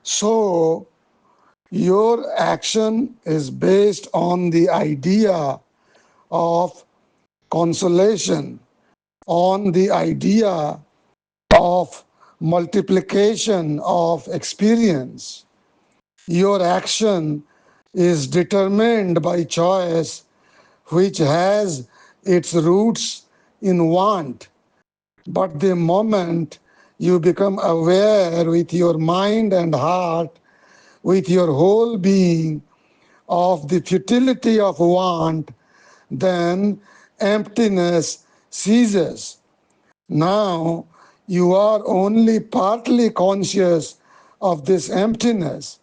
So, your action is based on the idea of consolation, on the idea of multiplication of experience. Your action is determined by choice, which has its roots in want. But the moment you become aware with your mind and heart, with your whole being, of the futility of want, then emptiness ceases. Now you are only partly conscious of this emptiness.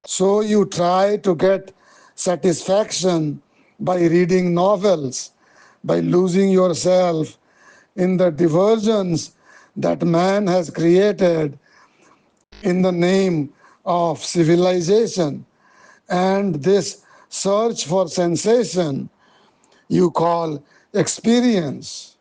So you try to get satisfaction by reading novels, by losing yourself in the diversions that man has created in the name of civilization. And this search for sensation you call experience.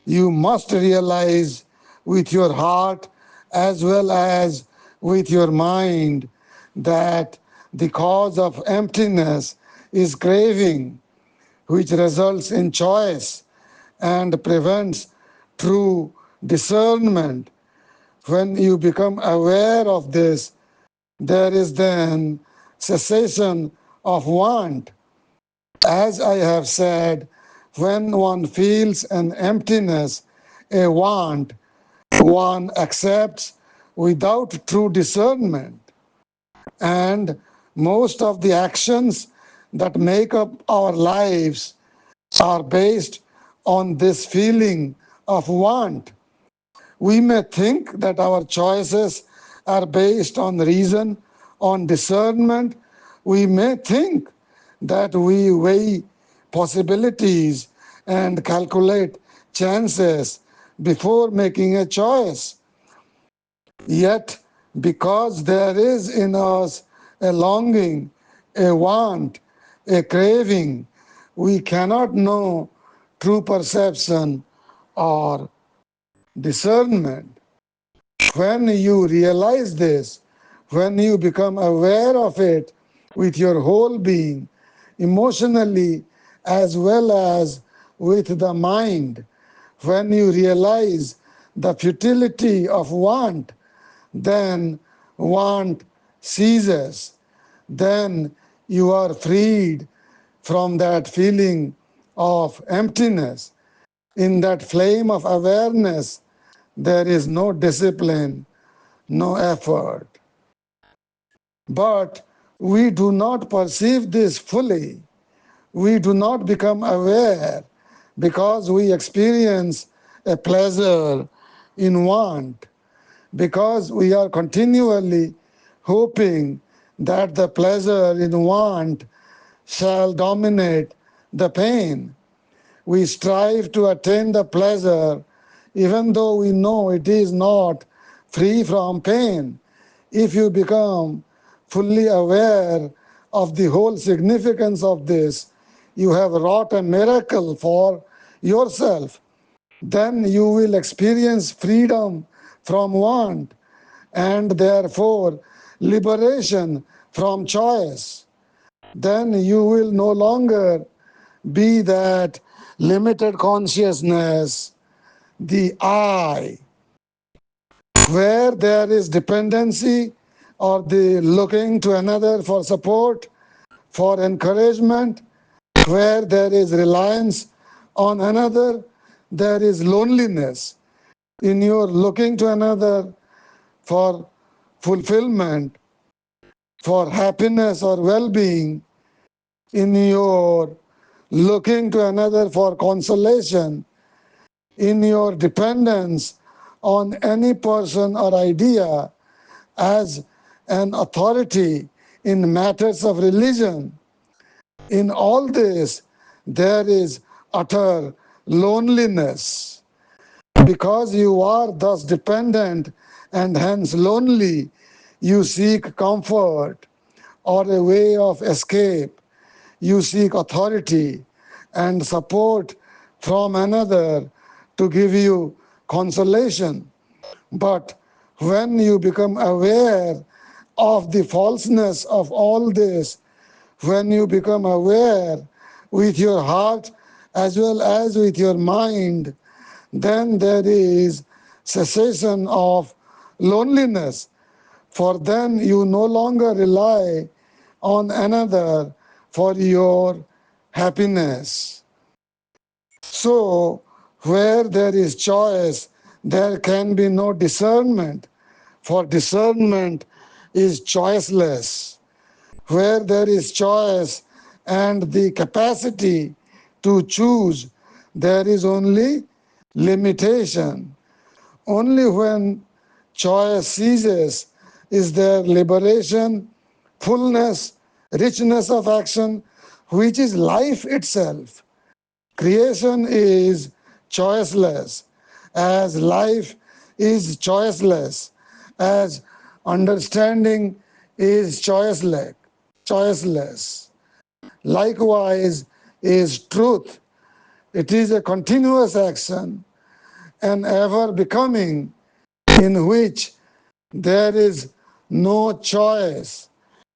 You must realize with your heart as well as with your mind that the cause of emptiness is craving, which results in choice and prevents true discernment. When you become aware of this, there is then cessation of want. As I have said, when one feels an emptiness, a want, one accepts without true discernment. And most of the actions that make up our lives are based on this feeling of want. We may think that our choices are based on reason, on discernment. We may think that we weigh possibilities and calculate chances before making a choice. Yet, because there is in us a longing, a want, a craving, we cannot know true perception or discernment. When you realize this, when you become aware of it with your whole being, emotionally as well as with the mind, when you realize the futility of want, then want ceases. Then you are freed from that feeling of emptiness. In that flame of awareness, there is no discipline, no effort. But we do not perceive this fully. We do not become aware because we experience a pleasure in want, because we are continually hoping that the pleasure in want shall dominate the pain. We strive to attain the pleasure even though we know it is not free from pain. If you become fully aware of the whole significance of this, you have wrought a miracle for yourself. Then you will experience freedom from want and therefore liberation from choice. Then you will no longer be that limited consciousness, the I, where there is dependency or the looking to another for support, for encouragement, where there is reliance on another, there is loneliness. In your looking to another for fulfillment, for happiness or well being, in your looking to another for consolation, in your dependence on any person or idea as an authority in matters of religion. In all this, there is utter loneliness. Because you are thus dependent and hence lonely, you seek comfort or a way of escape. You seek authority and support from another to give you consolation. But when you become aware of the falseness of all this, when you become aware with your heart as well as with your mind, then there is cessation of loneliness. For then you no longer rely on another for your happiness. So, where there is choice, there can be no discernment, for discernment is choiceless. Where there is choice and the capacity to choose, there is only limitation. Only when choice ceases is there liberation, fullness, richness of action, which is life itself. Creation is choiceless, as life is choiceless, as understanding is choiceless. Choiceless. Likewise is truth. It is a continuous action, an ever becoming, in which there is no choice.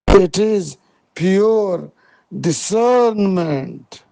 It is pure discernment.